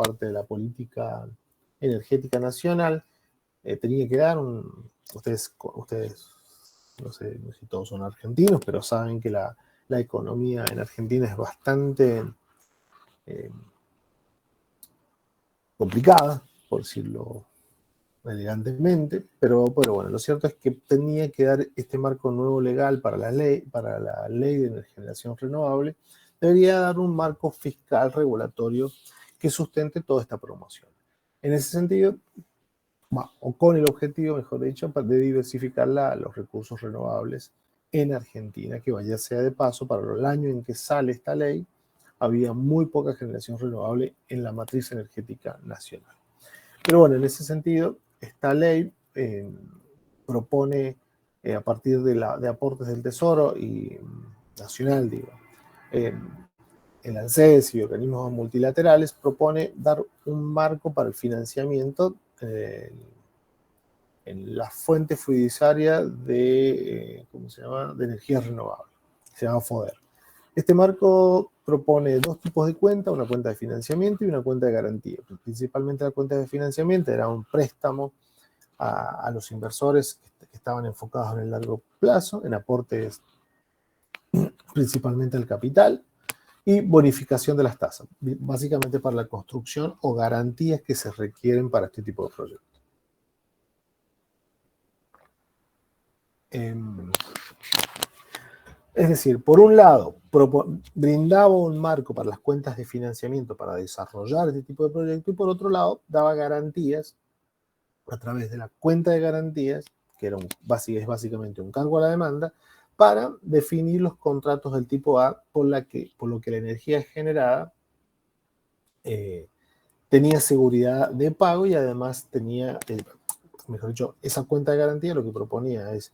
parte de la política energética nacional, tenía que dar ustedes, no sé si todos son argentinos, pero saben que la economía en Argentina es bastante complicada, por decirlo elegantemente, pero bueno, lo cierto es que tenía que dar este marco nuevo legal para la ley de generación renovable, debería dar un marco fiscal regulatorio que sustente toda esta promoción. En ese sentido, o con el objetivo, mejor dicho, de diversificar los recursos renovables en Argentina, que vaya sea de paso, para el año en que sale esta ley, había muy poca generación renovable en la matriz energética nacional. Pero bueno, en ese sentido, esta ley propone, a partir de aportes del Tesoro y nacional, digo, el ANSES y organismos multilaterales, propone dar un marco para el financiamiento en la fuente fiduciaria de, ¿cómo se llama?, de energía renovable. Se llama FODER. Este marco propone dos tipos de cuenta, una cuenta de financiamiento y una cuenta de garantía. Principalmente la cuenta de financiamiento era un préstamo a los inversores que estaban enfocados en el largo plazo, en aportes principalmente al capital, y bonificación de las tasas, básicamente para la construcción o garantías que se requieren para este tipo de proyectos. Es decir, por un lado, brindaba un marco para las cuentas de financiamiento para desarrollar este tipo de proyectos, y por otro lado, daba garantías a través de la cuenta de garantías, que era es básicamente un cargo a la demanda, para definir los contratos del tipo A, por lo que la energía generada tenía seguridad de pago y además tenía, mejor dicho, esa cuenta de garantía lo que proponía es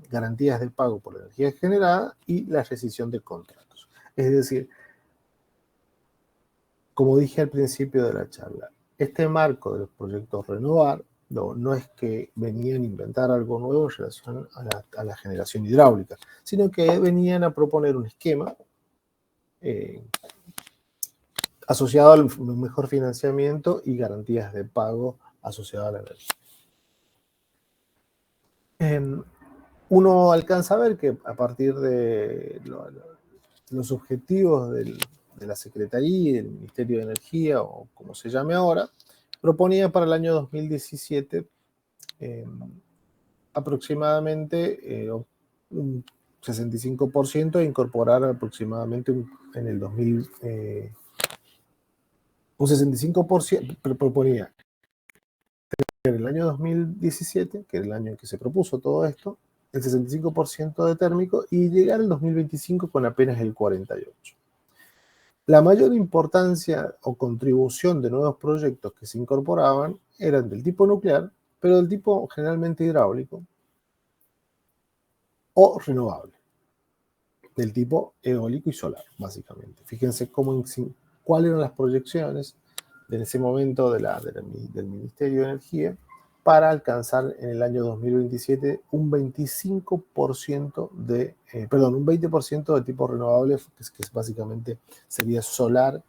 garantías de pago por la energía generada y la rescisión de contratos. Es decir, como dije al principio de la charla, este marco de los proyectos Renovar no es que venían a inventar algo nuevo en relación a la generación hidráulica, sino que venían a proponer un esquema asociado al mejor financiamiento y garantías de pago asociado a la energía. Uno alcanza a ver que a partir de los objetivos de la Secretaría y del Ministerio de Energía, o como se llame ahora, proponía para el año 2017 aproximadamente un 65% e incorporar aproximadamente en el 2000, un 65%, pero proponía en el año 2017, que era el año en que se propuso todo esto, el 65% de térmico, y llegar al 2025 con apenas el 48%. La mayor importancia o contribución de nuevos proyectos que se incorporaban eran del tipo nuclear, pero del tipo generalmente hidráulico o renovable, del tipo eólico y solar, básicamente. Fíjense cuáles eran las proyecciones en ese momento del Ministerio de Energía para alcanzar en el año 2027 un 25% un 20% de tipo renovable, que básicamente sería solar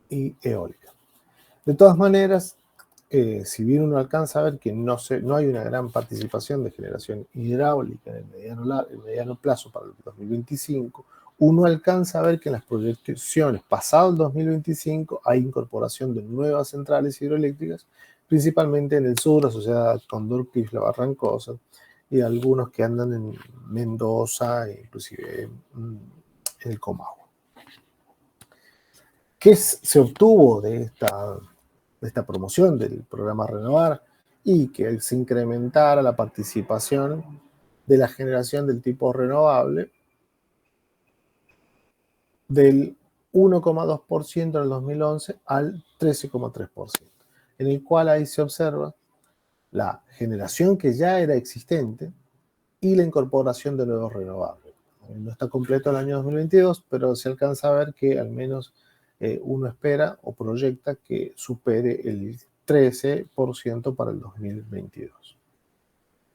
y eólica. De todas maneras, si bien uno alcanza a ver que no hay una gran participación de generación hidráulica en el mediano plazo para el 2025, uno alcanza a ver que en las proyecciones pasado el 2025 hay incorporación de nuevas centrales hidroeléctricas, principalmente en el sur, asociadas con Durquisla, Barrancosa, y algunos que andan en Mendoza e inclusive en el Comahue. ¿Qué se obtuvo de esta promoción del programa Renovar? Y que se incrementara la participación de la generación del tipo renovable del 1,2% en el 2011 al 13,3%, en el cual ahí se observa la generación que ya era existente y la incorporación de nuevos renovables. No está completo el año 2022, pero se alcanza a ver que al menos uno espera o proyecta que supere el 13% para el 2022.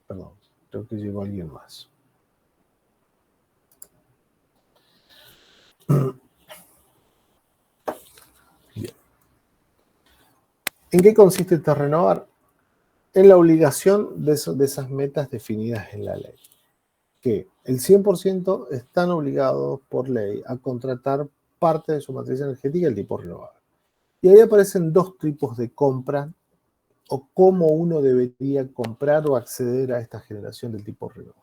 Perdón, creo que llegó alguien más. Bien. ¿En qué consiste este renovar? En la obligación de esas metas definidas en la ley, que el 100% están obligados por ley a contratar parte de su matriz energética el tipo renovable. Y ahí aparecen dos tipos de compra o cómo uno debería comprar o acceder a esta generación del tipo renovable.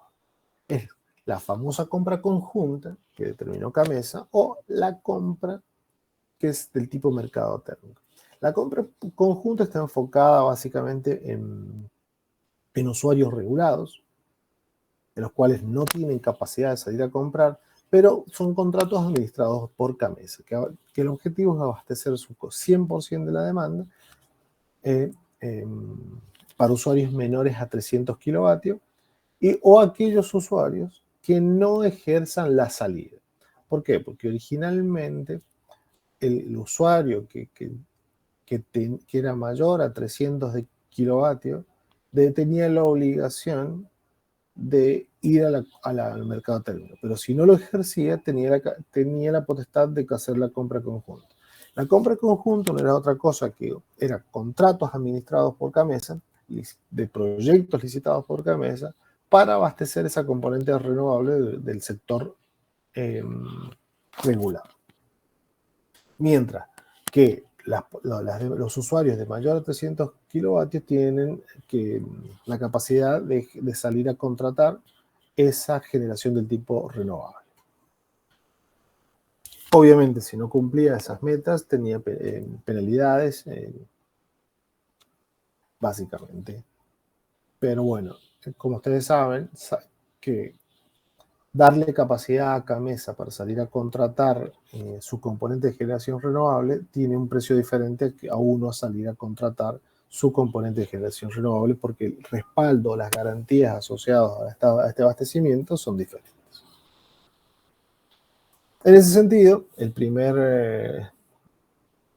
Es la famosa compra conjunta que determinó Camesa o la compra que es del tipo mercado térmico. La compra conjunta está enfocada básicamente en usuarios regulados, de los cuales no tienen capacidad de salir a comprar, pero son contratos administrados por Camesa, que el objetivo es abastecer su 100% de la demanda eh, eh, para usuarios menores a 300 kilovatios o aquellos usuarios que no ejerzan la salida. ¿Por qué? Porque originalmente el usuario que era mayor a 300 kilovatios tenía la obligación de ir al mercado térmico, pero si no lo ejercía tenía la potestad de hacer la compra conjunta. La compra conjunta no era otra cosa que eran contratos administrados por Camesa, de proyectos licitados por Camesa, para abastecer esa componente renovable del sector regular. Mientras que los usuarios de mayor a 300 kilovatios tienen la capacidad de salir a contratar esa generación del tipo renovable. Obviamente, si no cumplía esas metas, tenía penalidades, básicamente. Pero bueno, como ustedes saben, que darle capacidad a Camesa para salir a contratar su componente de generación renovable tiene un precio diferente a uno a salir a contratar su componente de generación renovable, porque el respaldo, las garantías asociadas a este abastecimiento son diferentes. En ese sentido, el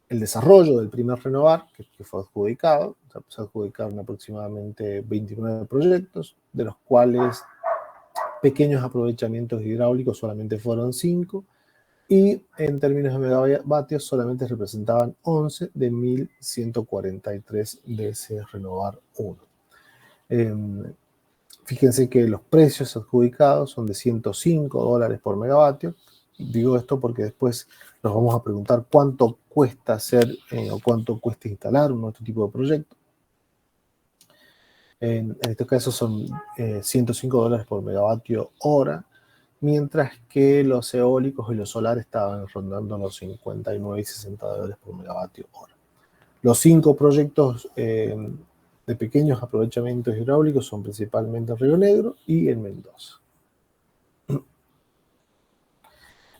desarrollo del primer renovar, que fue adjudicado, se adjudicaron aproximadamente 29 proyectos, de los cuales pequeños aprovechamientos hidráulicos solamente fueron 5, y en términos de megavatios solamente representaban 11 de 1.143 de ese renovar 1. Fíjense que los precios adjudicados son de $105 por megavatio. Digo esto porque después nos vamos a preguntar cuánto cuesta hacer o cuánto cuesta instalar un otro tipo de proyecto. En este caso son $105 por megavatio hora, mientras que los eólicos y los solares estaban rondando los 59 y $60 por megavatio hora. Los 5 proyectos de pequeños aprovechamientos hidráulicos son principalmente en Río Negro y en Mendoza.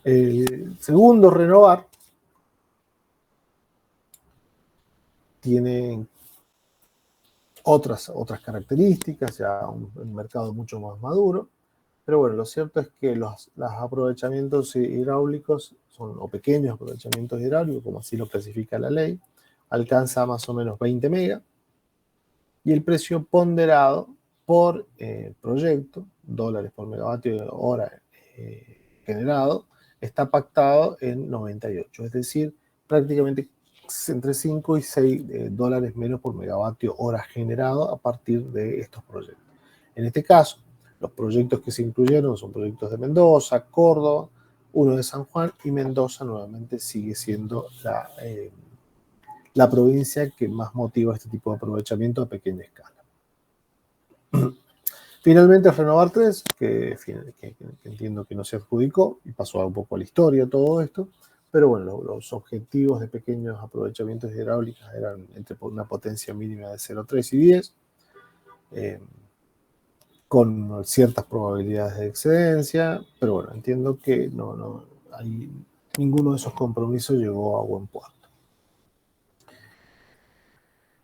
El segundo renovar tiene otras características, ya un mercado mucho más maduro, pero bueno, lo cierto es que los aprovechamientos hidráulicos o pequeños aprovechamientos hidráulicos, como así lo clasifica la ley, alcanza más o menos 20 megas, y el precio ponderado por proyecto, dólares por megavatio hora generado, está pactado en 98, es decir, prácticamente entre 5 y 6 dólares menos por megavatio hora generado a partir de estos proyectos. En este caso, los proyectos que se incluyeron son proyectos de Mendoza, Córdoba, uno de San Juan, y Mendoza nuevamente sigue siendo la provincia que más motiva este tipo de aprovechamiento a pequeña escala. Finalmente, Renovar 3, que entiendo que no se adjudicó y pasó un poco a la historia todo esto, pero bueno, los objetivos de pequeños aprovechamientos hidráulicos eran entre una potencia mínima de 0,3 y 10, con ciertas probabilidades de excedencia, pero bueno, entiendo que ninguno de esos compromisos llegó a buen puerto.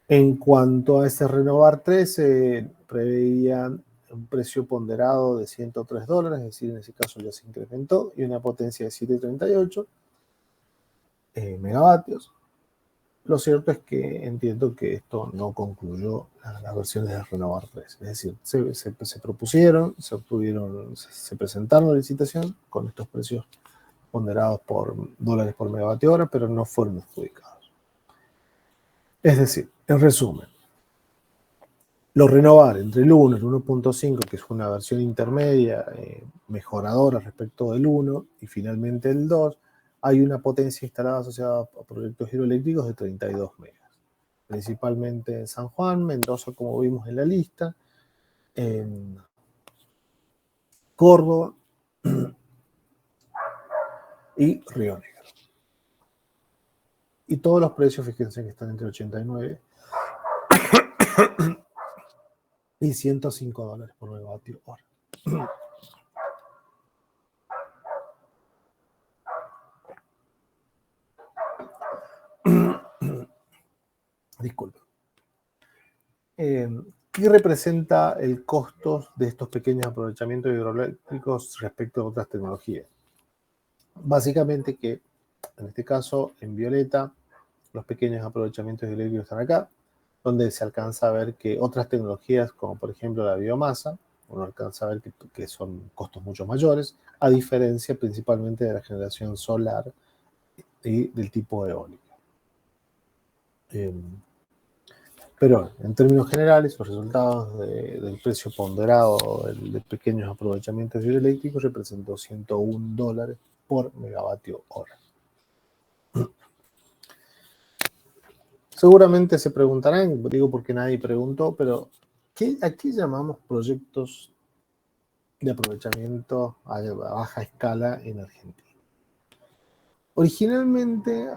En cuanto a este Renovar 3, preveían un precio ponderado de $103, es decir, en ese caso ya se incrementó, y una potencia de 738 megavatios. Lo cierto es que entiendo que esto no concluyó las versiones de Renovar 3, es decir, se propusieron, se presentaron a licitación con estos precios ponderados por dólares por megavatio hora, pero no fueron adjudicados. Es decir, en resumen, lo renovables entre el 1 y el 1.5, que es una versión intermedia, mejoradora respecto del 1, y finalmente el 2, hay una potencia instalada asociada a proyectos hidroeléctricos de 32 megas, principalmente en San Juan, Mendoza, como vimos en la lista, en Córdoba y Río Negro. Y todos los precios, fíjense que están entre 89 y 105 dólares por megavatio hora. Disculpe. ¿Qué representa el costo de estos pequeños aprovechamientos hidroeléctricos respecto a otras tecnologías? Básicamente que, en este caso, en violeta, los pequeños aprovechamientos hidroeléctricos están acá, donde se alcanza a ver que otras tecnologías, como por ejemplo la biomasa, uno alcanza a ver que son costos mucho mayores, a diferencia principalmente de la generación solar y del tipo eólico. Pero en términos generales, los resultados del precio ponderado de pequeños aprovechamientos hidroeléctricos representó 101 dólares por megavatio hora. Seguramente se preguntarán, digo porque nadie preguntó, pero ¿a qué llamamos proyectos de aprovechamiento a baja escala en Argentina? Originalmente,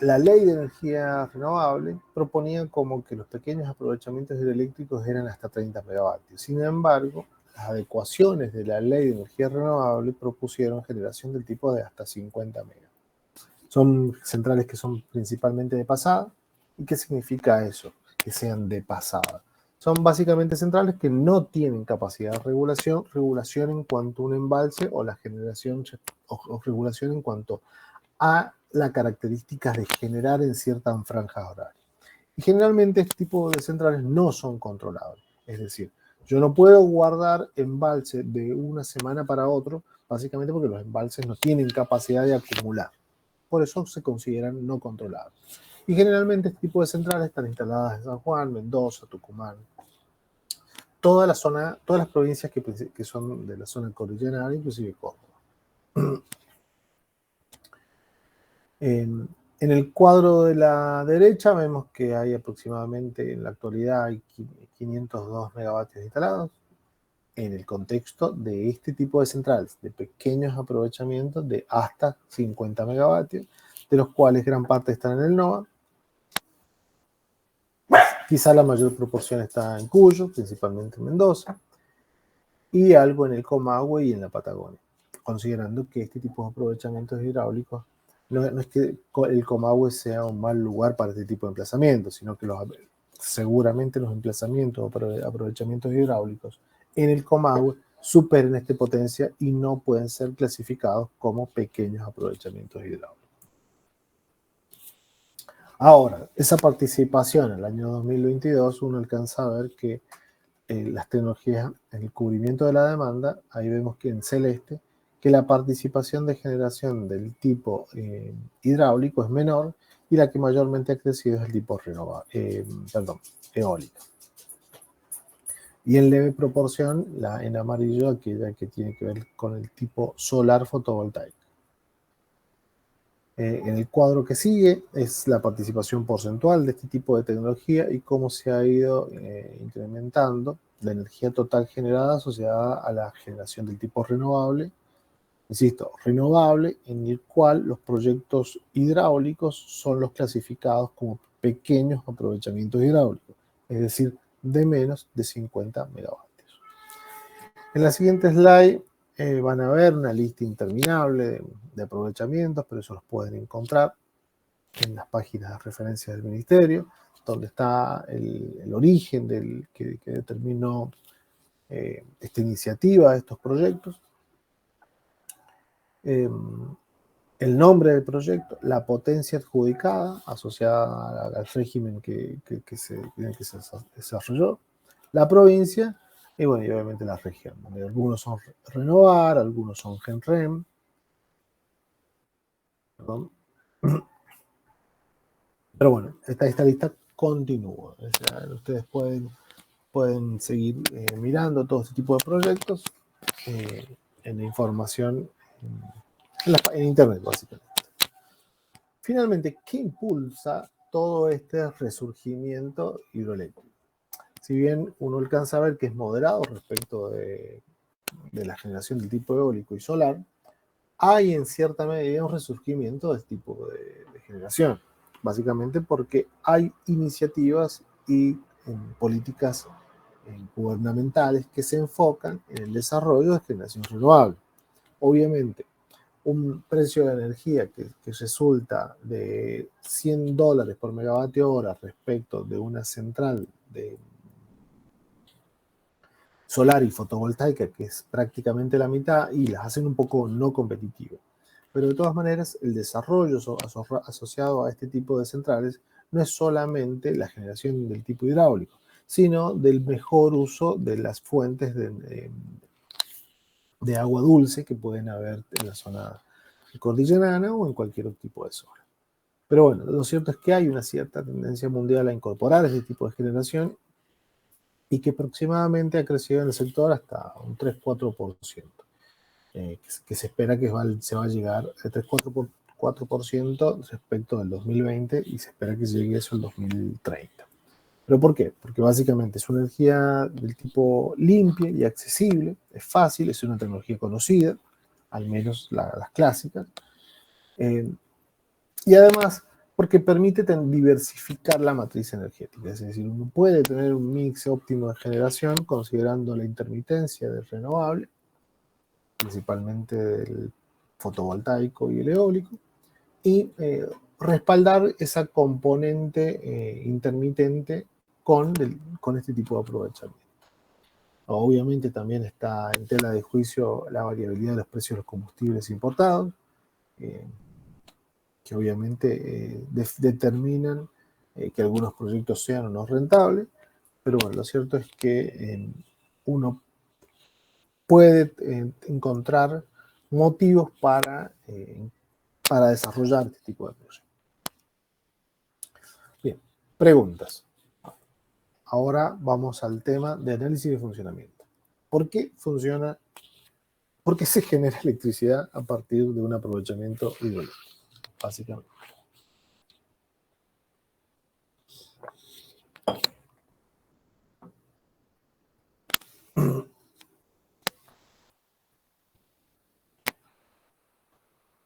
la ley de energía renovable proponía como que los pequeños aprovechamientos hidroeléctricos eran hasta 30 megavatios. Sin embargo, las adecuaciones de la ley de energía renovable propusieron generación del tipo de hasta 50 megavatios. Son centrales que son principalmente de pasada. ¿Y qué significa eso? Que sean de pasada. Son básicamente centrales que no tienen capacidad de regulación en cuanto a un embalse o la generación o regulación en cuanto a las características de generar en ciertas franjas horarias. Y generalmente este tipo de centrales no son controlables. Es decir, yo no puedo guardar embalse de una semana para otro, básicamente porque los embalses no tienen capacidad de acumular. Por eso se consideran no controlables. Y generalmente este tipo de centrales están instaladas en San Juan, Mendoza, Tucumán, toda la zona, todas las provincias que son de la zona cordillerana, inclusive Córdoba. En el cuadro de la derecha vemos que hay aproximadamente, en la actualidad, hay 502 megavatios instalados en el contexto de este tipo de centrales, de pequeños aprovechamientos de hasta 50 megavatios, de los cuales gran parte están en el NOA. Quizá la mayor proporción está en Cuyo, principalmente en Mendoza, y algo en el Comahue y en la Patagonia, considerando que este tipo de aprovechamientos hidráulicos no es que el Comahue sea un mal lugar para este tipo de emplazamientos, sino que seguramente los emplazamientos o aprovechamientos hidráulicos en el Comahue superen esta potencia y no pueden ser clasificados como pequeños aprovechamientos hidráulicos. Ahora, esa participación en el año 2022, uno alcanza a ver que las tecnologías en el cubrimiento de la demanda, ahí vemos que en celeste, que la participación de generación del tipo hidráulico es menor y la que mayormente ha crecido es el tipo eólico. Y en leve proporción, en amarillo, aquella que tiene que ver con el tipo solar fotovoltaico. En el cuadro que sigue es la participación porcentual de este tipo de tecnología y cómo se ha ido incrementando la energía total generada asociada a la generación del tipo renovable. Insisto, renovable, en el cual los proyectos hidráulicos son los clasificados como pequeños aprovechamientos hidráulicos, es decir, de menos de 50 megavatios. En la siguiente slide van a ver una lista interminable de aprovechamientos, pero eso los pueden encontrar en las páginas de referencia del Ministerio, donde está el origen que determinó esta iniciativa, estos proyectos, el nombre del proyecto, la potencia adjudicada asociada al régimen que se desarrolló, la provincia y, bueno, y obviamente la región. Algunos son Renovar, algunos son Genrem. Perdón. Pero bueno, esta lista continúa. O sea, ustedes pueden seguir mirando todo este tipo de proyectos en la información en Internet, básicamente. Finalmente, ¿qué impulsa todo este resurgimiento hidroeléctrico? Si bien uno alcanza a ver que es moderado respecto de la generación del tipo eólico y solar, hay en cierta medida un resurgimiento de este tipo de generación, básicamente porque hay iniciativas y políticas gubernamentales que se enfocan en el desarrollo de generación renovable. Obviamente, un precio de energía que resulta de $100 por megavatio hora respecto de una central de solar y fotovoltaica, que es prácticamente la mitad, y las hacen un poco no competitivas. Pero de todas maneras, el desarrollo asociado a este tipo de centrales no es solamente la generación del tipo hidráulico, sino del mejor uso de las fuentes de agua dulce que pueden haber en la zona cordillerana o en cualquier tipo de zona. Pero bueno, lo cierto es que hay una cierta tendencia mundial a incorporar este tipo de generación y que aproximadamente ha crecido en el sector hasta un 3-4%, que se espera que se va a llegar al 3-4% respecto del 2020 y se espera que llegue eso el 2030. ¿Pero por qué? Porque básicamente es una energía del tipo limpia y accesible, es fácil, es una tecnología conocida, al menos las clásicas, y además porque permite diversificar la matriz energética, es decir, uno puede tener un mix óptimo de generación considerando la intermitencia del renovable, principalmente del fotovoltaico y el eólico, y respaldar esa componente intermitente con este tipo de aprovechamiento. Obviamente también está en tela de juicio la variabilidad de los precios de los combustibles importados, que obviamente determinan que algunos proyectos sean o no rentables, pero bueno, lo cierto es que uno puede encontrar motivos para desarrollar este tipo de proyectos. Bien, preguntas. Ahora vamos al tema de análisis de funcionamiento. ¿Por qué funciona? ¿Por qué se genera electricidad a partir de un aprovechamiento hidráulico? Básicamente.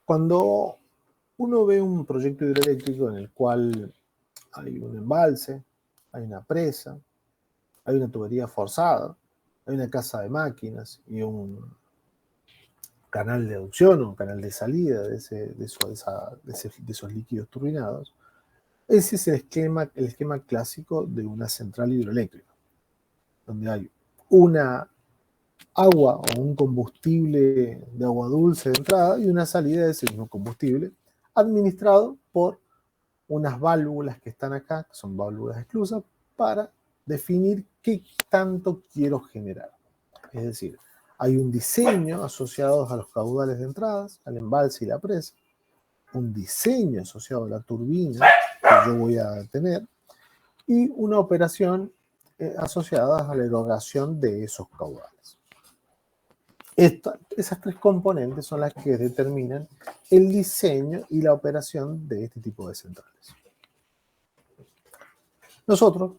Cuando uno ve un proyecto hidroeléctrico en el cual hay un embalse, hay una presa, hay una tubería forzada, hay una casa de máquinas y un canal de adducción, un canal de salida de esos líquidos turbinados. Ese es el esquema clásico de una central hidroeléctrica, donde hay una agua o un combustible de agua dulce de entrada y una salida de ese mismo combustible, administrado por unas válvulas que están acá, que son válvulas esclusas, para definir qué tanto quiero generar. Es decir, hay un diseño asociado a los caudales de entradas, al embalse y la presa, un diseño asociado a la turbina que yo voy a tener y una operación asociada a la erogación de esos caudales. Esas tres componentes son las que determinan el diseño y la operación de este tipo de centrales. Nosotros,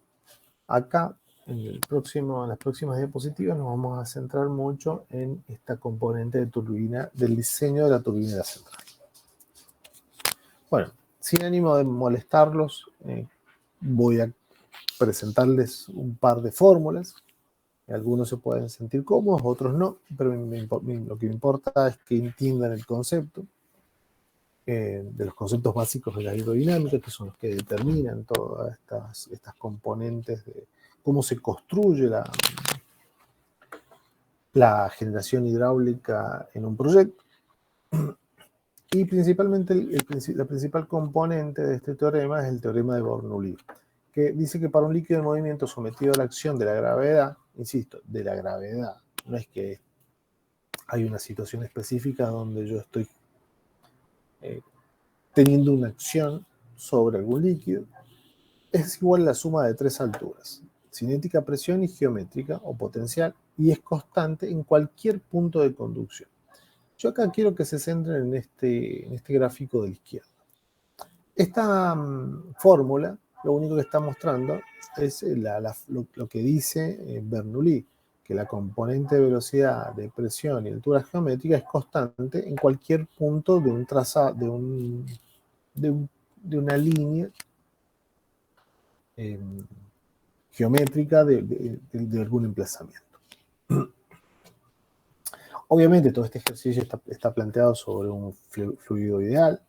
acá, en las próximas diapositivas, nos vamos a centrar mucho en esta componente de turbina, del diseño de la turbina de la central. Bueno, sin ánimo de molestarlos, voy a presentarles un par de fórmulas. Algunos se pueden sentir cómodos, otros no, pero lo que me importa es que entiendan el concepto, de los conceptos básicos de la hidrodinámica, que son los que determinan todas estas componentes de cómo se construye la generación hidráulica en un proyecto. Y principalmente la principal componente de este teorema es el teorema de Bernoulli, que dice que para un líquido en movimiento sometido a la acción de la gravedad, insisto, de la gravedad, no es que hay una situación específica donde yo estoy teniendo una acción sobre algún líquido es igual a la suma de tres alturas: cinética, presión y geométrica o potencial, y es constante en cualquier punto de conducción. Yo acá quiero que se centren en este gráfico de la izquierda. Esta fórmula lo único que está mostrando es lo que dice Bernoulli, que la componente de velocidad, de presión y altura geométrica es constante en cualquier punto de un trazado, de una línea geométrica de algún emplazamiento. Obviamente todo este ejercicio está planteado sobre un fluido ideal.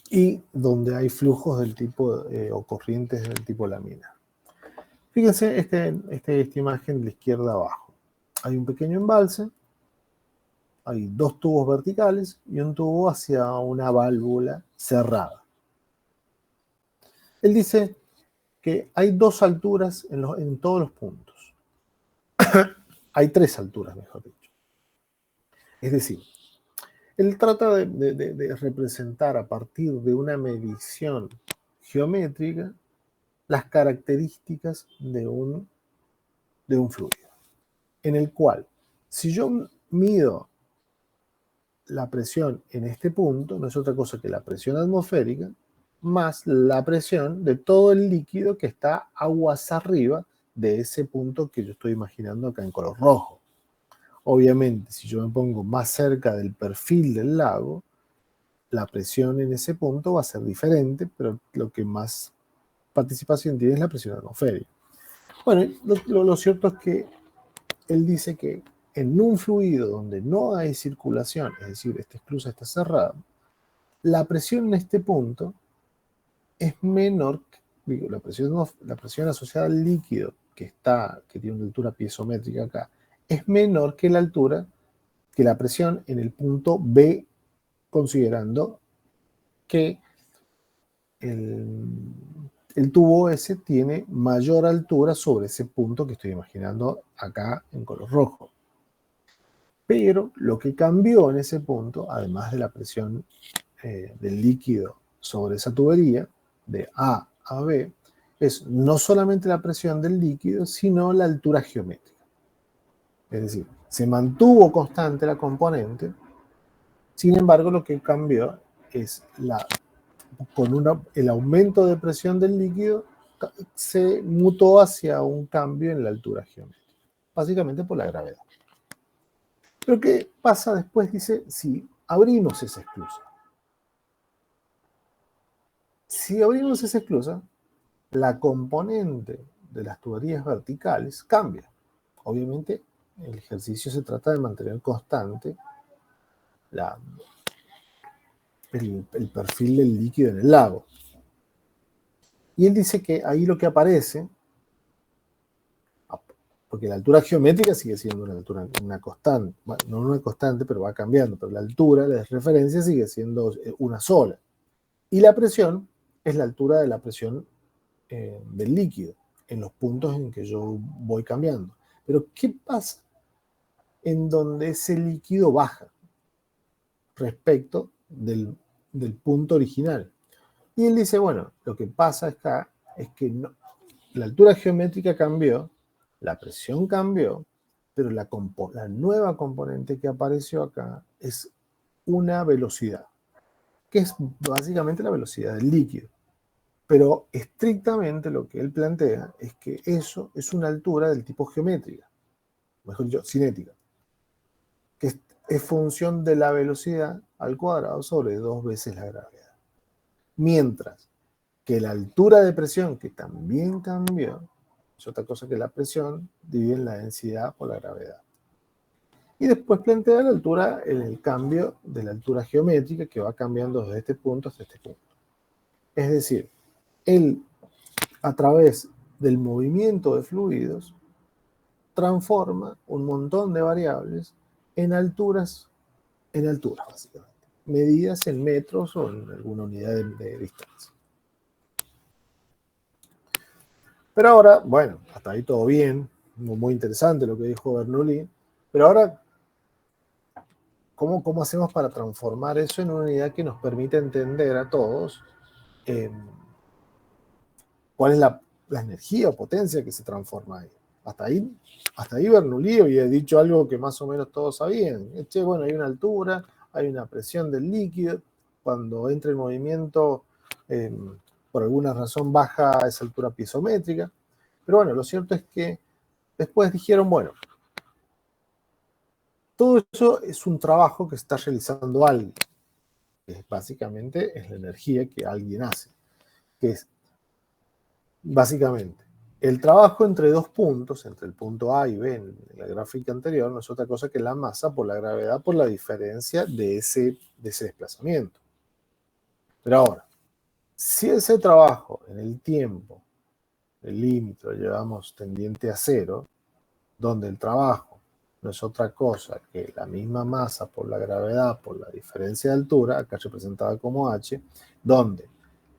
Y donde hay flujos del tipo o corrientes del tipo laminar. Fíjense esta imagen de la izquierda abajo. Hay un pequeño embalse, hay dos tubos verticales y un tubo hacia una válvula cerrada. Él dice que hay dos alturas en todos los puntos. Hay tres alturas, mejor dicho. Es decir, él trata de representar a partir de una medición geométrica las características de un fluido, en el cual, si yo mido la presión en este punto, no es otra cosa que la presión atmosférica más la presión de todo el líquido que está aguas arriba de ese punto que yo estoy imaginando acá en color rojo. Obviamente, si yo me pongo más cerca del perfil del lago, la presión en ese punto va a ser diferente, pero lo que más participación tiene es la presión atmosférica. Bueno, lo cierto es que él dice que en un fluido donde no hay circulación, es decir, esta esclusa está cerrada, la presión en este punto es menor, la presión asociada al líquido que tiene una altura piezométrica acá, es menor que la presión en el punto B, considerando que el tubo ese tiene mayor altura sobre ese punto que estoy imaginando acá en color rojo. Pero lo que cambió en ese punto, además de la presión del líquido sobre esa tubería, de A a B, es no solamente la presión del líquido, sino la altura geométrica. Es decir, se mantuvo constante la componente, sin embargo lo que cambió es el aumento de presión del líquido se mutó hacia un cambio en la altura geométrica, básicamente por la gravedad. Pero ¿qué pasa después? Dice, si abrimos esa esclusa. Si abrimos esa esclusa, la componente de las tuberías verticales cambia. Obviamente, el ejercicio se trata de mantener constante el perfil del líquido en el lago. Y él dice que ahí lo que aparece, porque la altura geométrica sigue siendo una constante, bueno, no una constante, pero va cambiando, pero la altura, la referencia sigue siendo una sola. Y la presión es la altura de la presión del líquido, en los puntos en que yo voy cambiando. Pero ¿qué pasa en donde ese líquido baja respecto del punto original? Y él dice, bueno, lo que pasa acá es que la altura geométrica cambió, la presión cambió, pero la nueva componente que apareció acá es una velocidad, que es básicamente la velocidad del líquido. Pero estrictamente lo que él plantea es que eso es una altura del tipo geométrica, mejor dicho, cinética, que es función de la velocidad al cuadrado sobre 2 veces la gravedad. Mientras que la altura de presión, que también cambió, es otra cosa que la presión divide en la densidad por la gravedad. Y después plantea la altura en el cambio de la altura geométrica, que va cambiando desde este punto hasta este punto. Es decir, él, a través del movimiento de fluidos, transforma un montón de variables en alturas básicamente, medidas en metros o en alguna unidad de distancia. Pero ahora, bueno, hasta ahí todo bien, muy interesante lo que dijo Bernoulli, pero ahora ¿cómo hacemos para transformar eso en una unidad que nos permita entender a todos cuál es la energía o potencia que se transforma ahí? Hasta ahí Bernoulli había dicho algo que más o menos todos sabían. Che, bueno, hay una altura, hay una presión del líquido, cuando entra en movimiento, por alguna razón baja a esa altura piezométrica. Pero bueno, lo cierto es que después dijeron, bueno, todo eso es un trabajo que está realizando alguien, que básicamente es la energía que alguien hace, que es básicamente el trabajo entre dos puntos, entre el punto A y B en la gráfica anterior, no es otra cosa que la masa por la gravedad por la diferencia de ese desplazamiento. Pero ahora, si ese trabajo en el tiempo, el límite lo llevamos tendiente a cero, donde el trabajo no es otra cosa que la misma masa por la gravedad por la diferencia de altura, acá representada como h, donde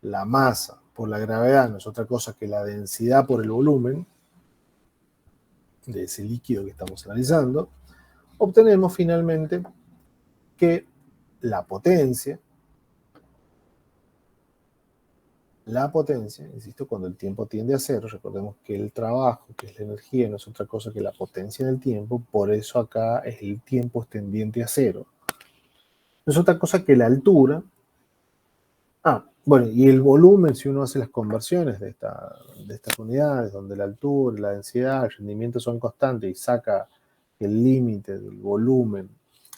la masa por la gravedad no es otra cosa que la densidad por el volumen de ese líquido que estamos analizando, obtenemos finalmente que la potencia, insisto, cuando el tiempo tiende a cero, recordemos que el trabajo, que es la energía, no es otra cosa que la potencia en el tiempo, por eso acá es el tiempo tendiente a cero. No es otra cosa que la altura. Bueno, y el volumen, si uno hace las conversiones de estas unidades, donde la altura, la densidad, el rendimiento son constantes y saca el límite del volumen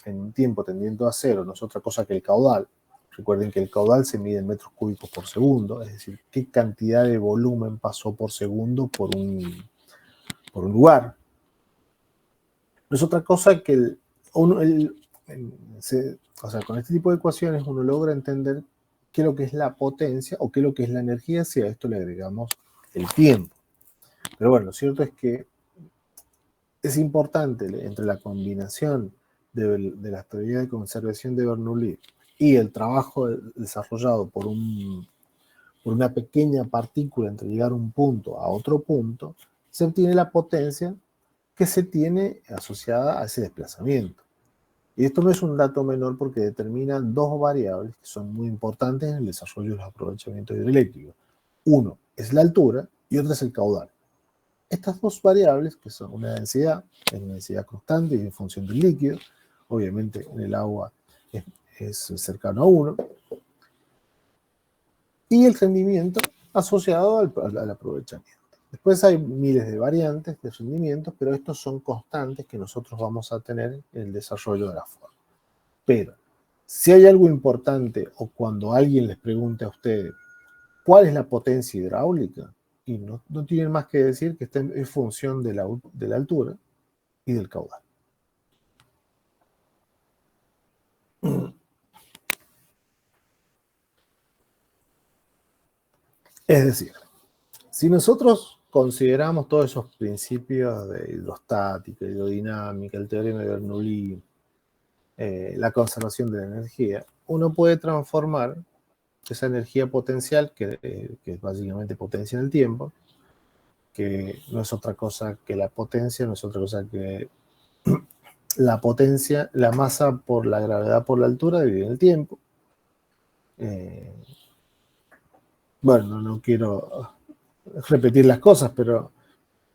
en un tiempo tendiendo a cero, no es otra cosa que el caudal. Recuerden que el caudal se mide en metros cúbicos por segundo, es decir, qué cantidad de volumen pasó por segundo por un lugar. No es otra cosa que con este tipo de ecuaciones uno logra entender qué es lo que es la potencia o qué es lo que es la energía si a esto le agregamos el tiempo. Pero bueno, lo cierto es que es importante entre la combinación de la teoría de conservación de Bernoulli y el trabajo desarrollado por una pequeña partícula entre llegar a un punto a otro punto, se obtiene la potencia que se tiene asociada a ese desplazamiento. Y esto no es un dato menor porque determina dos variables que son muy importantes en el desarrollo de los aprovechamientos hidroeléctricos. Uno es la altura y otro es el caudal. Estas dos variables, que son una densidad, es una densidad constante y en función del líquido, obviamente en el agua es cercano a 1, y el rendimiento asociado al aprovechamiento. Después hay miles de variantes de rendimientos, pero estos son constantes que nosotros vamos a tener en el desarrollo de la forma. Pero si hay algo importante o cuando alguien les pregunte a ustedes cuál es la potencia hidráulica, y no tienen más que decir que está en función de la altura y del caudal. Es decir, si nosotros consideramos todos esos principios de hidrostática, hidrodinámica, el teorema de Bernoulli, la conservación de la energía, uno puede transformar esa energía potencial, que es básicamente potencia en el tiempo, que no es otra cosa que la potencia, no es otra cosa que la potencia, la masa por la gravedad por la altura dividida en el tiempo. Bueno, no quiero repetir las cosas, pero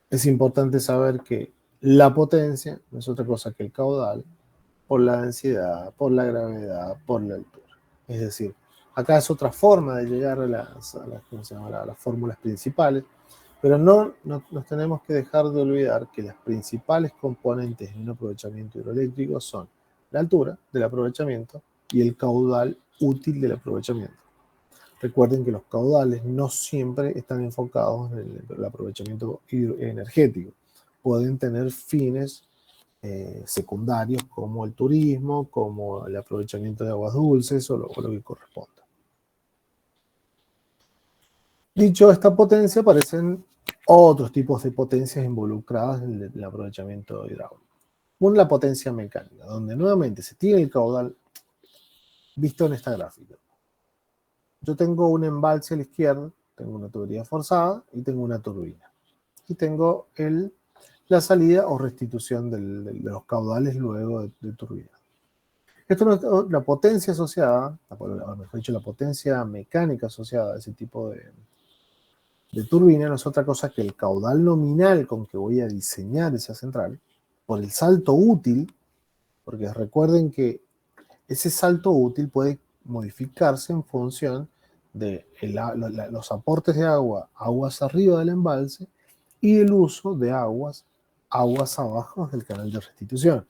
es importante saber que la potencia no es otra cosa que el caudal por la densidad, por la gravedad, por la altura. Es decir, acá es otra forma de llegar a las fórmulas principales, pero no nos tenemos que dejar de olvidar que las principales componentes en un aprovechamiento hidroeléctrico son la altura del aprovechamiento y el caudal útil del aprovechamiento. Recuerden que los caudales no siempre están enfocados en el aprovechamiento energético. Pueden tener fines secundarios como el turismo, como el aprovechamiento de aguas dulces o lo que corresponda. Dicho esta potencia, aparecen otros tipos de potencias involucradas en el aprovechamiento hidráulico. Una, la potencia mecánica, donde nuevamente se tiene el caudal visto en esta gráfica. Yo tengo un embalse a la izquierda, tengo una tubería forzada y tengo una turbina. Y tengo la salida o restitución de los caudales luego de turbina. Esto no es, la potencia asociada, mejor dicho, la potencia mecánica asociada a ese tipo de turbina no es otra cosa que el caudal nominal con que voy a diseñar esa central, por el salto útil, porque recuerden que ese salto útil puede modificarse en función de los aportes de agua, aguas arriba del embalse, y el uso de aguas abajo del canal de restitución.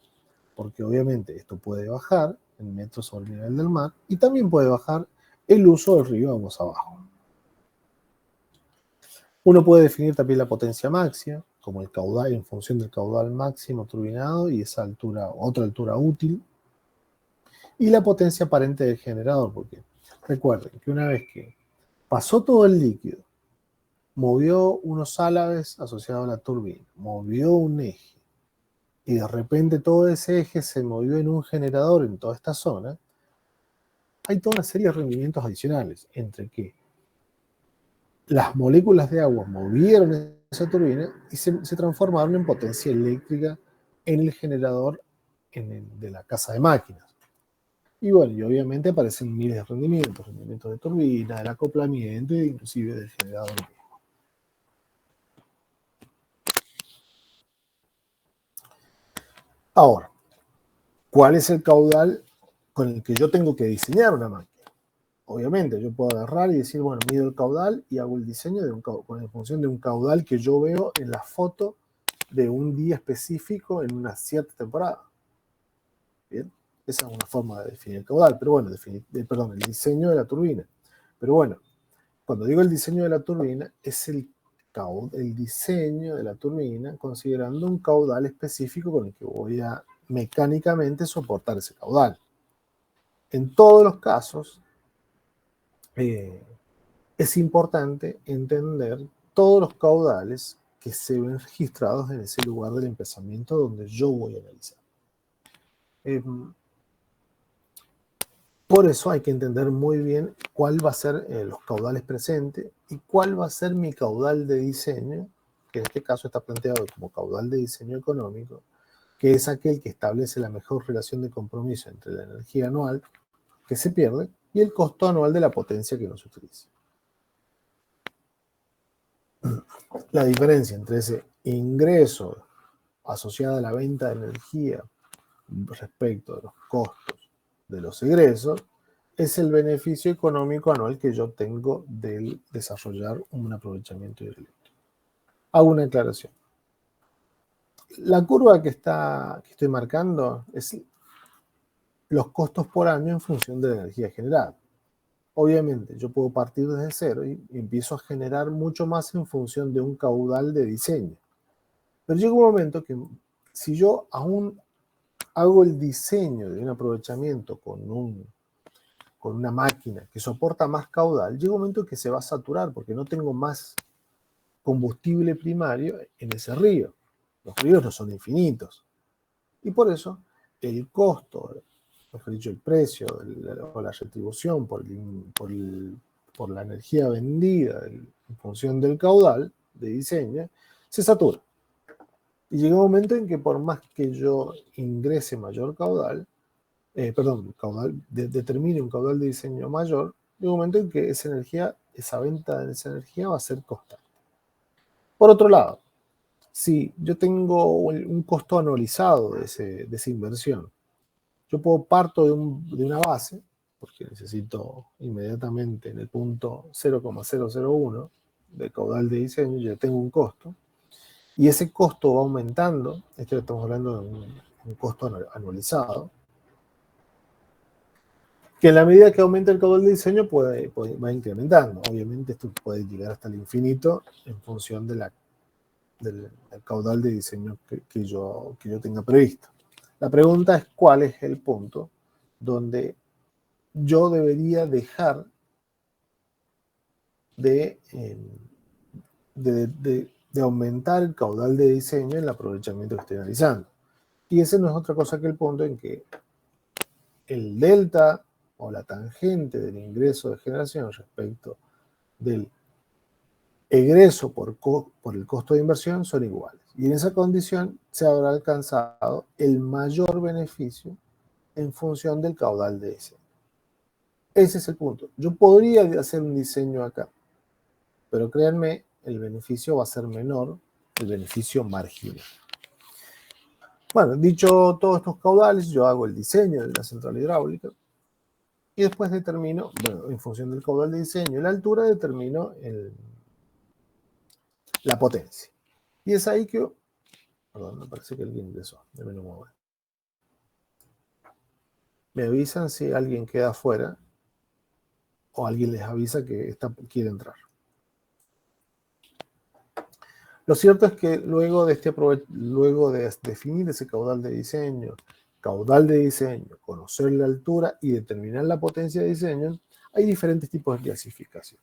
Porque obviamente esto puede bajar en metros sobre el nivel del mar y también puede bajar el uso del río aguas abajo. Uno puede definir también la potencia máxima, como el caudal en función del caudal máximo turbinado y esa altura, otra altura útil, y la potencia aparente del generador, porque recuerden que una vez que pasó todo el líquido, movió unos álabes asociados a la turbina, movió un eje, y de repente todo ese eje se movió en un generador en toda esta zona, hay toda una serie de rendimientos adicionales, entre que las moléculas de agua movieron esa turbina y se transformaron en potencia eléctrica en el generador de la casa de máquinas. Y bueno, y obviamente aparecen miles de rendimientos de turbina, del acoplamiento e inclusive del generador. Ahora, ¿cuál es el caudal con el que yo tengo que diseñar una máquina? Obviamente, yo puedo agarrar y decir, bueno, mido el caudal y hago el diseño en función de un caudal que yo veo en la foto de un día específico en una cierta temporada. Bien, esa es una forma de definir el caudal, pero bueno, el diseño de la turbina. Pero bueno, cuando digo el diseño de la turbina, es el diseño de la turbina considerando un caudal específico con el que voy a mecánicamente soportar ese caudal. En todos los casos, es importante entender todos los caudales que se ven registrados en ese lugar del emplazamiento donde yo voy a analizar. Por eso hay que entender muy bien cuál va a ser los caudales presentes y cuál va a ser mi caudal de diseño, que en este caso está planteado como caudal de diseño económico, que es aquel que establece la mejor relación de compromiso entre la energía anual que se pierde y el costo anual de la potencia que no se utiliza. La diferencia entre ese ingreso asociado a la venta de energía respecto de los costos de los egresos es el beneficio económico anual que yo tengo del desarrollar un aprovechamiento hidroeléctrico. Hago una aclaración. La curva que estoy marcando es los costos por año en función de la energía generada. Obviamente, yo puedo partir desde cero y empiezo a generar mucho más en función de un caudal de diseño. Pero llega un momento que si yo aún hago el diseño de un aprovechamiento con una máquina que soporta más caudal, llega un momento que se va a saturar porque no tengo más combustible primario en ese río. Los ríos no son infinitos. Y por eso el costo, mejor dicho, el precio o la retribución por la energía vendida en función del caudal de diseño se satura. Y llega un momento en que por más que yo ingrese mayor caudal, determine un caudal de diseño mayor, llega un momento en que esa venta de esa energía va a ser constante. Por otro lado, si yo tengo un costo anualizado de esa inversión, yo parto de una base, porque necesito inmediatamente en el punto 0,001 de caudal de diseño, ya tengo un costo, y ese costo va aumentando, estamos hablando de un costo anualizado, que en la medida que aumenta el caudal de diseño va incrementando. Obviamente esto puede llegar hasta el infinito en función del caudal de diseño que yo tenga previsto. La pregunta es cuál es el punto donde yo debería dejar de aumentar el caudal de diseño en el aprovechamiento que estoy analizando. Y ese no es otra cosa que el punto en que el delta o la tangente del ingreso de generación respecto del egreso por el costo de inversión son iguales. Y en esa condición se habrá alcanzado el mayor beneficio en función del caudal de diseño. Ese es el punto. Yo podría hacer un diseño acá, pero créanme, el beneficio va a ser menor, el beneficio marginal. Bueno, dicho todos estos caudales, yo hago el diseño de la central hidráulica y después determino, bueno, en función del caudal de diseño y la altura, determino la potencia. Y es ahí que, perdón, me parece que alguien ingresó, déjenme un momento. Me avisan si alguien queda afuera o alguien les avisa que quiere entrar. Lo cierto es que luego de definir ese caudal de diseño, conocer la altura y determinar la potencia de diseño, hay diferentes tipos de clasificación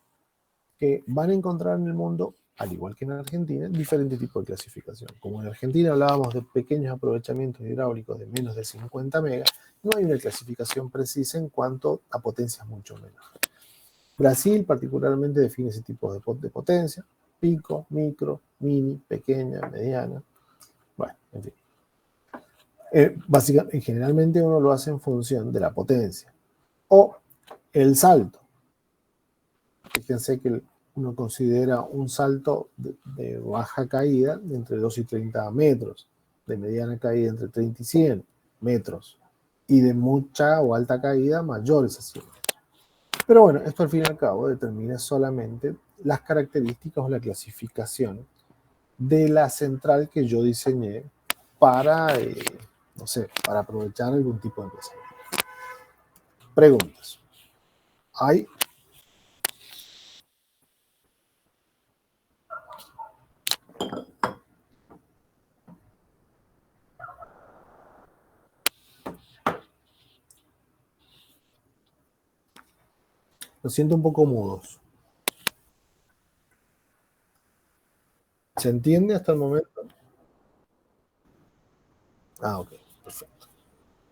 que van a encontrar en el mundo, al igual que en Argentina, diferentes tipos de clasificación. Como en Argentina hablábamos de pequeños aprovechamientos hidráulicos de menos de 50 megas, no hay una clasificación precisa en cuanto a potencias mucho menores. Brasil particularmente define ese tipo de potencia: pico, micro, mini, pequeña, mediana. Bueno, en fin. Básicamente, generalmente uno lo hace en función de la potencia. O el salto. Fíjense que uno considera un salto de baja caída de entre 2 y 30 metros, de mediana caída entre 30 y 100 metros, y de mucha o alta caída mayores a 100 metros. Pero bueno, esto al fin y al cabo determina solamente las características o la clasificación de la central que yo diseñé para, no sé, para aprovechar algún tipo de empresa. Preguntas. ¿Hay? Lo siento un poco mudos. ¿Se entiende hasta el momento? Ah, ok, perfecto.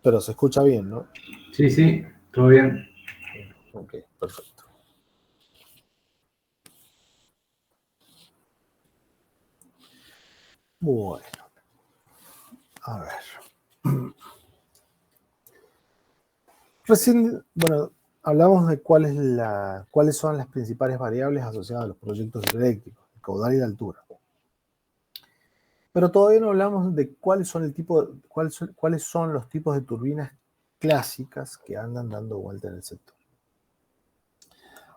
Pero se escucha bien, ¿no? Sí, sí, todo bien. Ok, perfecto. Bueno, a ver. Recién, bueno, hablamos de cuáles son las principales variables asociadas a los proyectos eléctricos, el caudal y la altura. Pero todavía no hablamos de cuáles son los tipos de turbinas clásicas que andan dando vuelta en el sector.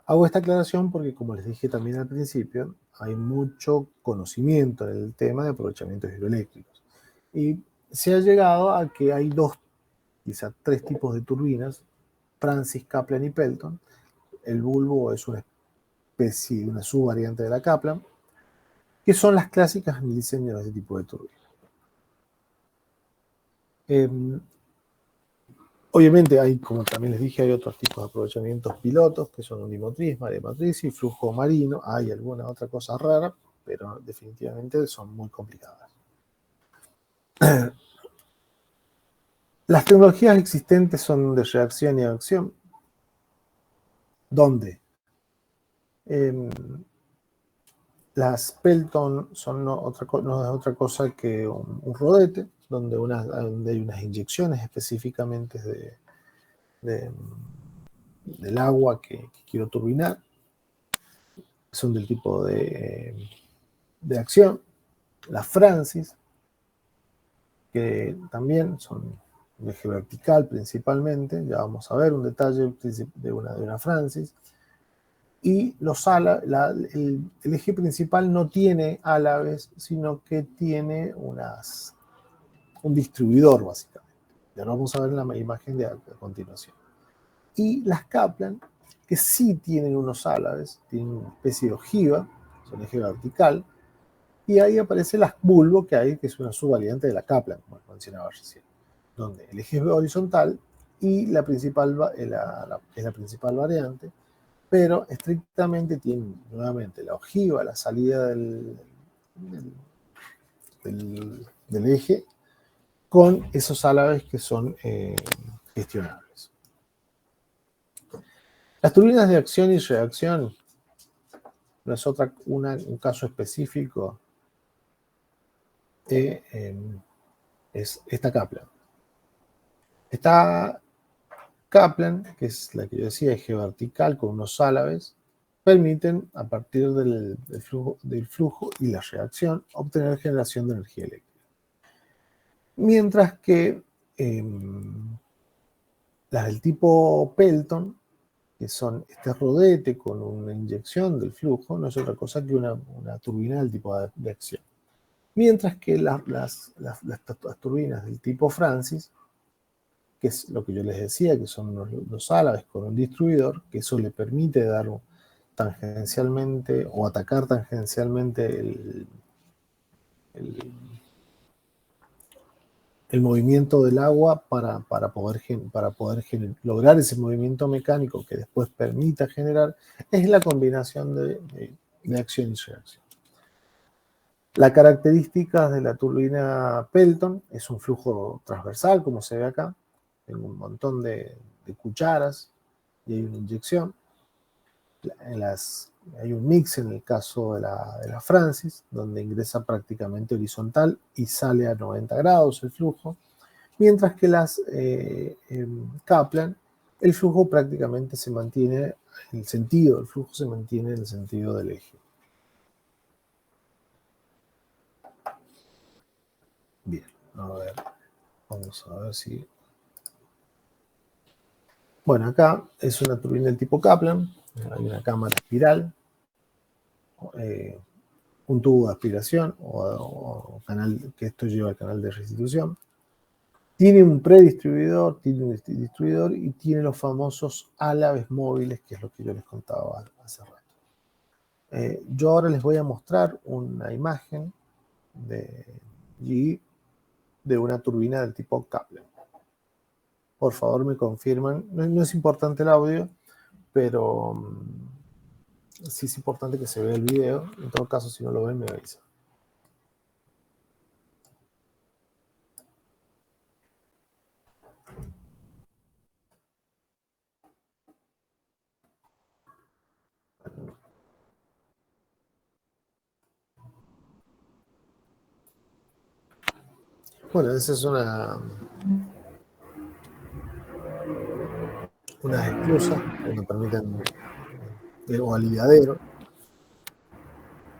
Hago esta aclaración porque, como les dije también al principio, hay mucho conocimiento en el tema de aprovechamientos hidroeléctricos. Y se ha llegado a que hay quizá tres tipos de turbinas: Francis, Kaplan y Pelton. El bulbo es una especie, una subvariante de la Kaplan, que son las clásicas en el diseño de ese tipo de turbinas. Obviamente hay, como también les dije, hay otros tipos de aprovechamientos pilotos, que son unimotriz, mareomotriz y flujo marino. Hay alguna otra cosa rara, pero definitivamente son muy complicadas. Las tecnologías existentes son de reacción y acción, donde las Pelton no es otra cosa que un rodete, donde hay unas inyecciones específicamente del agua que quiero turbinar. Son del tipo de acción. Las Francis, que también son de eje vertical principalmente, ya vamos a ver un detalle de una Francis. Y el eje principal no tiene álabes, sino que tiene un distribuidor, básicamente. Ya lo vamos a ver en la imagen a continuación. Y las Kaplan, que sí tienen unos álabes, tienen una especie de ojiva, son eje vertical, y ahí aparece las bulbo, que es una subvariante de la Kaplan, como mencionaba recién, donde el eje es horizontal y la principal variante, pero estrictamente tiene nuevamente la ojiva, la salida del eje, con esos álabes que son gestionables. Las turbinas de acción y reacción no es un caso específico es esta Kaplan. Está Kaplan, que es la que yo decía, eje vertical con unos álabes, permiten, a partir del flujo y la reacción, obtener generación de energía eléctrica. Mientras que las del tipo Pelton, que son este rodete con una inyección del flujo, no es otra cosa que una turbina del tipo de acción. Mientras que las turbinas del tipo Francis, que es lo que yo les decía, que son los álabes con un distribuidor, que eso le permite dar tangencialmente o atacar tangencialmente el movimiento del agua para poder lograr ese movimiento mecánico que después permita generar, es la combinación de acción y reacción. La característica de la turbina Pelton es un flujo transversal, como se ve acá, en un montón de cucharas y hay una inyección. Hay un mix en el caso de la Francis, donde ingresa prácticamente horizontal y sale a 90 grados el flujo, mientras que las Kaplan, el flujo prácticamente se mantiene, el sentido del flujo se mantiene en el sentido del eje. Bien, a ver, vamos a ver si... Bueno, acá es una turbina del tipo Kaplan, hay una cámara espiral, un tubo de aspiración o canal, que esto lleva al canal de restitución. Tiene un predistribuidor, tiene un distribuidor y tiene los famosos álabes móviles, que es lo que yo les contaba hace rato. Yo ahora les voy a mostrar una imagen de una turbina del tipo Kaplan. Por favor, me confirman. No es importante el audio, pero sí es importante que se vea el video. En todo caso, si no lo ven, me avisan. Bueno, esa es unas esclusas donde permiten, o aliviadero,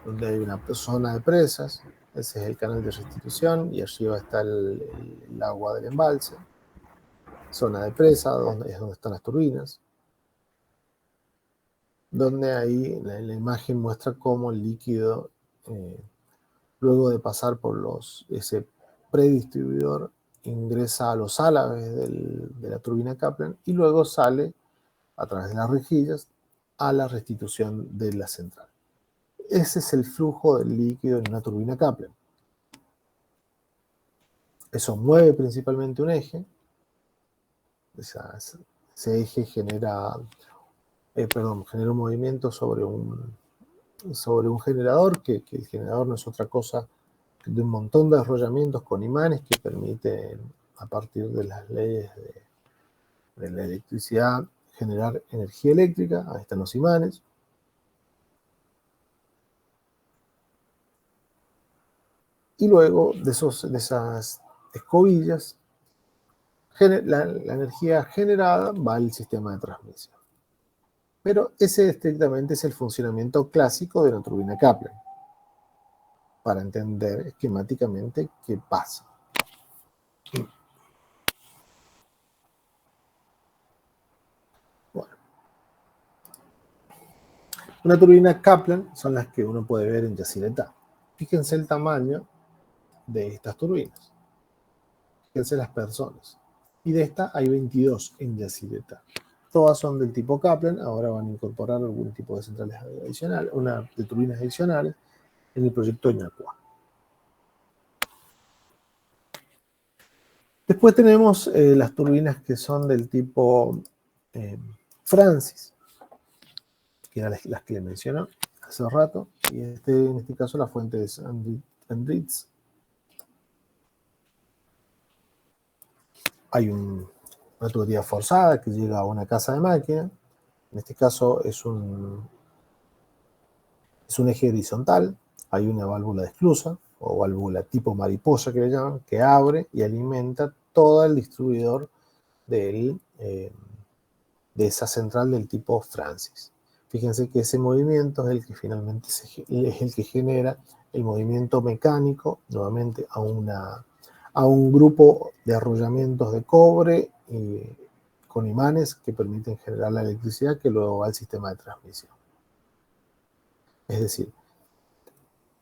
donde hay una zona de presas. Ese es el canal de restitución y arriba está el agua del embalse. Zona de presa, es donde están las turbinas. Donde ahí la imagen muestra cómo el líquido, luego de pasar por ese predistribuidor, ingresa a los álabes de la turbina Kaplan y luego sale a través de las rejillas a la restitución de la central. Ese es el flujo del líquido en una turbina Kaplan. Eso mueve principalmente un eje. Ese eje genera un movimiento sobre un generador, que el generador no es otra cosa que de un montón de arrollamientos con imanes que permiten, a partir de las leyes de la electricidad, generar energía eléctrica. Ahí están los imanes. Y luego de esas escobillas, la energía generada va al sistema de transmisión. Pero ese estrictamente es el funcionamiento clásico de una turbina Kaplan, para entender esquemáticamente qué pasa. Bueno, una turbina Kaplan son las que uno puede ver en Yacyretá. Fíjense el tamaño de estas turbinas. Fíjense las personas. Y de esta hay 22 en Yacyretá. Todas son del tipo Kaplan. Ahora van a incorporar algún tipo de centrales adicionales, de turbinas adicionales en el proyecto Ñacua. Después tenemos las turbinas que son del tipo Francis, que eran las que le mencioné hace rato, y en este caso la fuente es Andritz. Hay una tubería forzada que llega a una casa de máquina. En este caso es un eje horizontal. Hay una válvula de esclusa, o válvula tipo mariposa que le llaman, que abre y alimenta todo el distribuidor de esa central del tipo Francis. Fíjense que ese movimiento es el que finalmente es el que genera el movimiento mecánico, nuevamente a un grupo de arrollamientos de cobre con imanes que permiten generar la electricidad que luego va al sistema de transmisión. Es decir,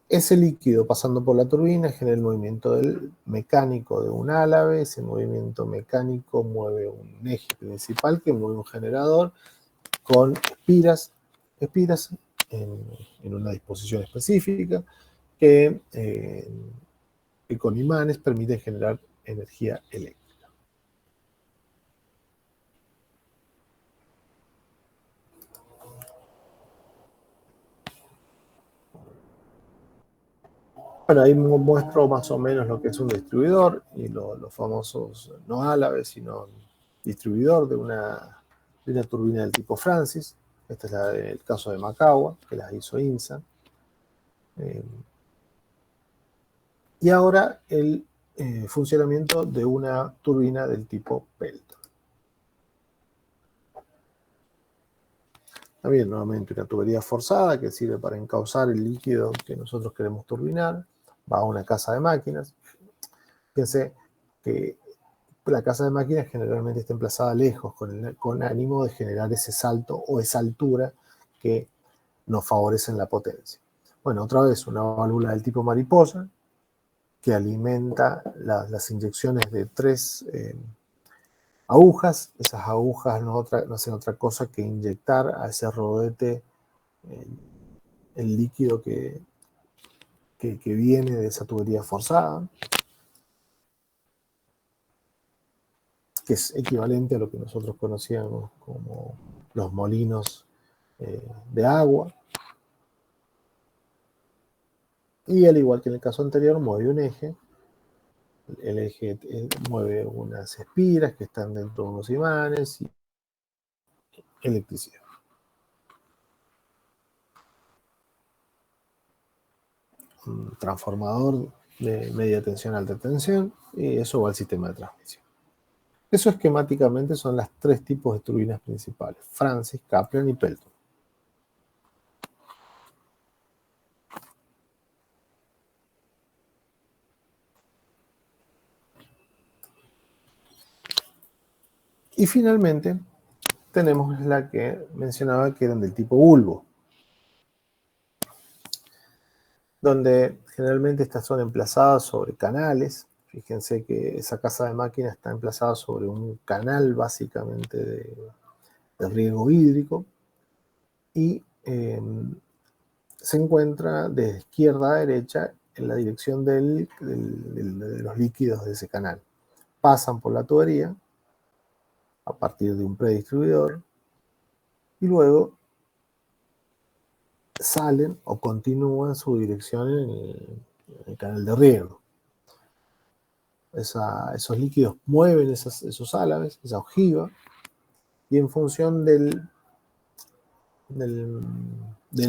ese líquido pasando por la turbina genera el movimiento mecánico de un álave, ese movimiento mecánico mueve un eje principal que mueve un generador con espiras en una disposición específica que con imanes permiten generar energía eléctrica. Bueno, ahí muestro más o menos lo que es un distribuidor y los famosos, no álabes, sino distribuidor de una turbina del tipo Francis. Este es el caso de Macagua, que las hizo INSA. Y ahora el funcionamiento de una turbina del tipo Pelton. También nuevamente una tubería forzada que sirve para encauzar el líquido que nosotros queremos turbinar. Va a una casa de máquinas. Fíjense que la casa de máquinas generalmente está emplazada lejos con ánimo de generar ese salto o esa altura que nos favorecen la potencia. Bueno, otra vez una válvula del tipo mariposa que alimenta las inyecciones de 3 agujas. Esas agujas no hacen otra cosa que inyectar a ese rodete el líquido que viene de esa tubería forzada, que es equivalente a lo que nosotros conocíamos como los molinos de agua. Y al igual que en el caso anterior, mueve un eje. El eje mueve unas espiras que están dentro de unos imanes y electricidad. Un transformador de media tensión a alta tensión y eso va al sistema de transmisión. Eso esquemáticamente son las 3 tipos de turbinas principales: Francis, Kaplan y Pelton. Y finalmente tenemos la que mencionaba que eran del tipo bulbo, donde generalmente estas son emplazadas sobre canales. Fíjense que esa casa de máquinas está emplazada sobre un canal básicamente de riego hídrico y se encuentra de izquierda a derecha en la dirección de los líquidos de ese canal. Pasan por la tubería a partir de un predistribuidor y luego salen o continúan su dirección en el canal de riego. Esos líquidos mueven esos álabes, esa ojiva, y en función del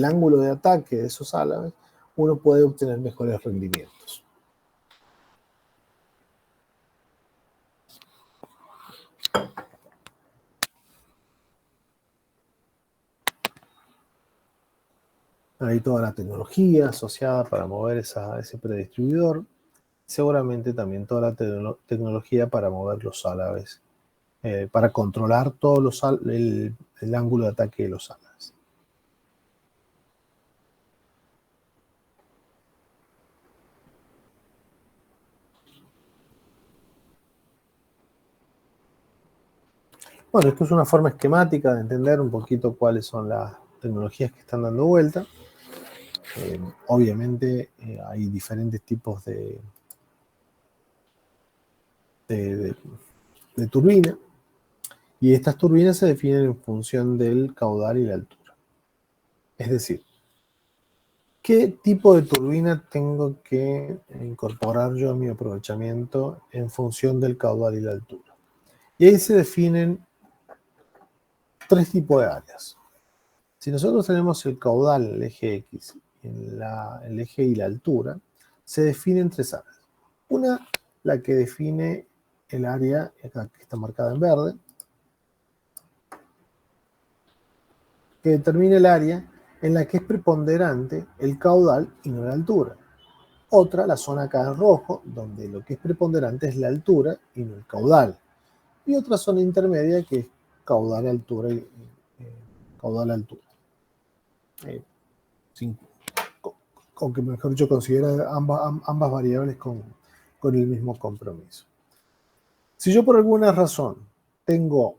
ángulo de ataque de esos álabes, uno puede obtener mejores rendimientos. Hay toda la tecnología asociada para mover ese predistribuidor. Seguramente también toda la tecnología para mover los álabes, para controlar todo el ángulo de ataque de los álabes. Bueno, esto es una forma esquemática de entender un poquito cuáles son las tecnologías que están dando vuelta. Obviamente hay diferentes tipos de turbina, y estas turbinas se definen en función del caudal y la altura. Es decir, ¿qué tipo de turbina tengo que incorporar yo a mi aprovechamiento en función del caudal y la altura? Y ahí se definen 3 tipos de áreas. Si nosotros tenemos el caudal, el eje X, el eje y la altura, se definen 3 áreas. Una, la que define el área acá que está marcada en verde, que determina el área en la que es preponderante el caudal y no la altura. Otra, la zona acá en rojo, donde lo que es preponderante es la altura y no el caudal. Y otra zona intermedia que es caudal-altura y caudal-altura. O que mejor dicho considera ambas variables con el mismo compromiso. Si yo por alguna razón tengo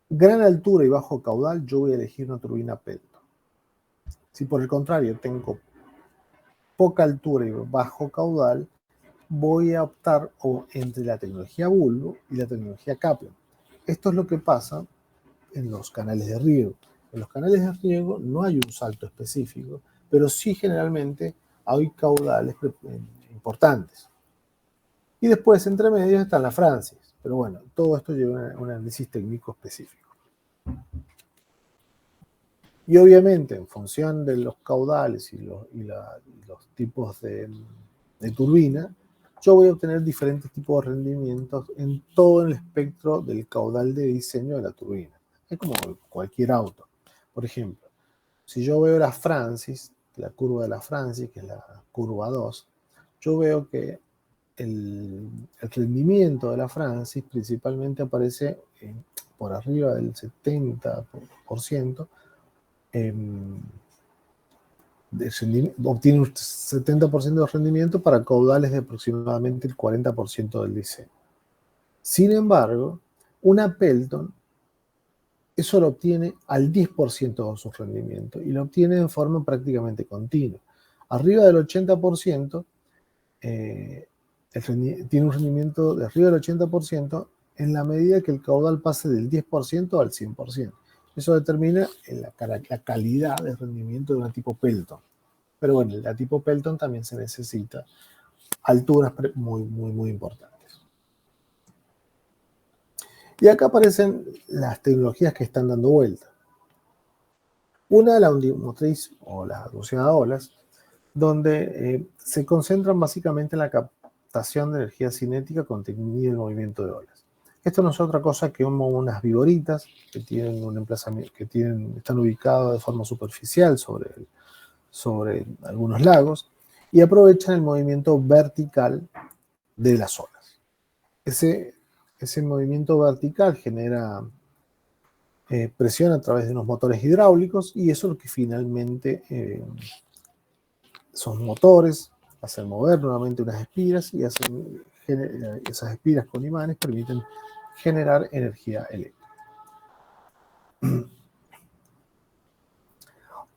gran altura y bajo caudal, yo voy a elegir una turbina Pelton. Si por el contrario tengo poca altura y bajo caudal, voy a optar entre la tecnología bulbo y la tecnología Kaplan. Esto es lo que pasa en los canales de riego. En los canales de riego no hay un salto específico, pero sí generalmente hay caudales importantes. Y después, entre medios, están las Francis. Pero bueno, todo esto lleva a un análisis técnico específico. Y obviamente, en función de los caudales y los tipos de turbina, yo voy a obtener diferentes tipos de rendimientos en todo el espectro del caudal de diseño de la turbina. Es como cualquier auto. Por ejemplo, si yo veo la Francis, la curva de la Francis, que es la curva 2, yo veo que el rendimiento de la Francis principalmente aparece por arriba del 70%, obtiene un 70% de rendimiento para caudales de aproximadamente el 40% del diseño. Sin embargo, una Pelton eso lo obtiene al 10% de su rendimiento y lo obtiene de forma prácticamente continua. Arriba del 80%, tiene un rendimiento de arriba del 80% en la medida que el caudal pase del 10% al 100%. Eso determina la calidad de rendimiento de una tipo Pelton. Pero bueno, la tipo Pelton también se necesita alturas muy importantes. Y acá aparecen las tecnologías que están dando vuelta. Una, la undimotriz o la reducción a olas, donde se concentran básicamente en la captación de energía cinética contenida en el movimiento de olas. Esto no es otra cosa que unas vigoritas que tienen un emplazamiento, están ubicadas de forma superficial sobre algunos lagos y aprovechan el movimiento vertical de las olas. Ese movimiento vertical genera presión a través de unos motores hidráulicos y eso es lo que finalmente esos motores hacen mover nuevamente unas espiras y esas espiras con imanes permiten generar energía eléctrica.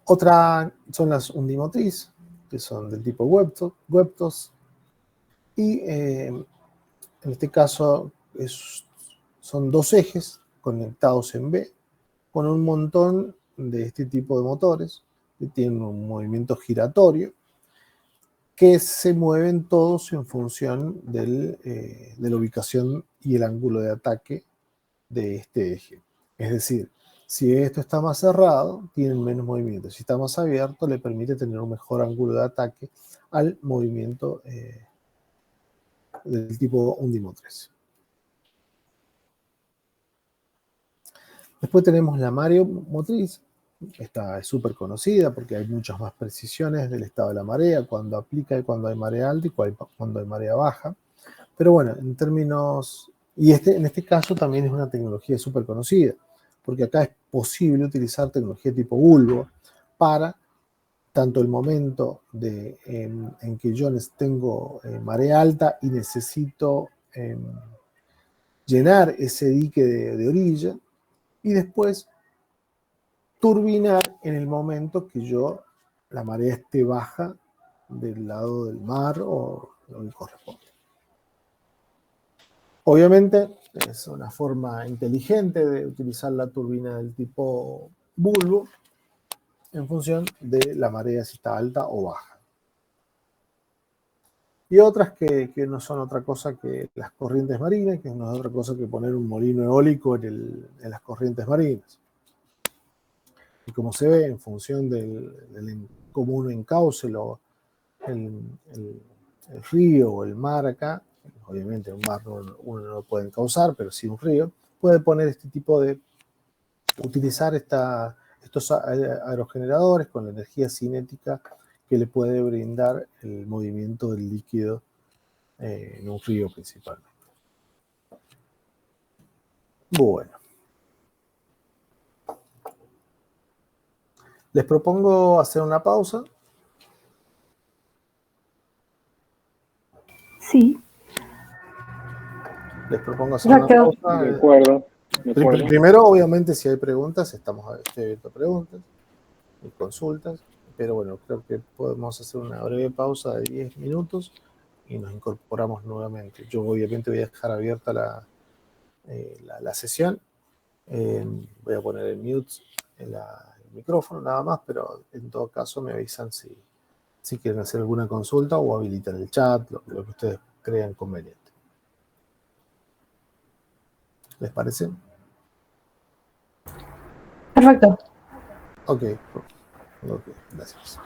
Otra son las undimotriz, que son del tipo Webtos, y en este caso son dos ejes conectados en B con un montón de este tipo de motores que tienen un movimiento giratorio que se mueven todos en función de la ubicación y el ángulo de ataque de este eje. Es decir, si esto está más cerrado, tienen menos movimiento. Si está más abierto, le permite tener un mejor ángulo de ataque al movimiento del tipo undimotriz. Después tenemos la mareomotriz. Esta es súper conocida porque hay muchas más precisiones del estado de la marea, cuando aplica y cuando hay marea alta y cuando hay marea baja. Pero bueno, en términos... Y en este caso también es una tecnología súper conocida, porque acá es posible utilizar tecnología tipo bulbo para tanto el momento en que yo tengo marea alta y necesito llenar ese dique de orilla, y después turbinar en el momento que la marea esté baja del lado del mar o lo que corresponde. Obviamente es una forma inteligente de utilizar la turbina del tipo bulbo en función de la marea si está alta o baja. Y otras que no son otra cosa que las corrientes marinas, que no es otra cosa que poner un molino eólico en las corrientes marinas. Y como se ve, en función del cómo uno encauce el río o el mar acá, obviamente un mar uno no lo pueden causar, pero sí un río, puede poner este tipo de, utilizar estos aerogeneradores con la energía cinética que le puede brindar el movimiento del líquido en un río principalmente. Bueno. Les propongo hacer una pausa. Sí. Les propongo hacer una pausa. De acuerdo. De acuerdo. Primero, obviamente, si hay preguntas, estoy abierto a preguntas y consultas, pero bueno, creo que podemos hacer una breve pausa de 10 minutos y nos incorporamos nuevamente. Yo obviamente voy a dejar abierta la sesión. Voy a poner el mute el micrófono nada más, pero en todo caso me avisan si quieren hacer alguna consulta o habilitar el chat, lo que ustedes crean conveniente. ¿Les parece? Perfecto. Ok, gracias.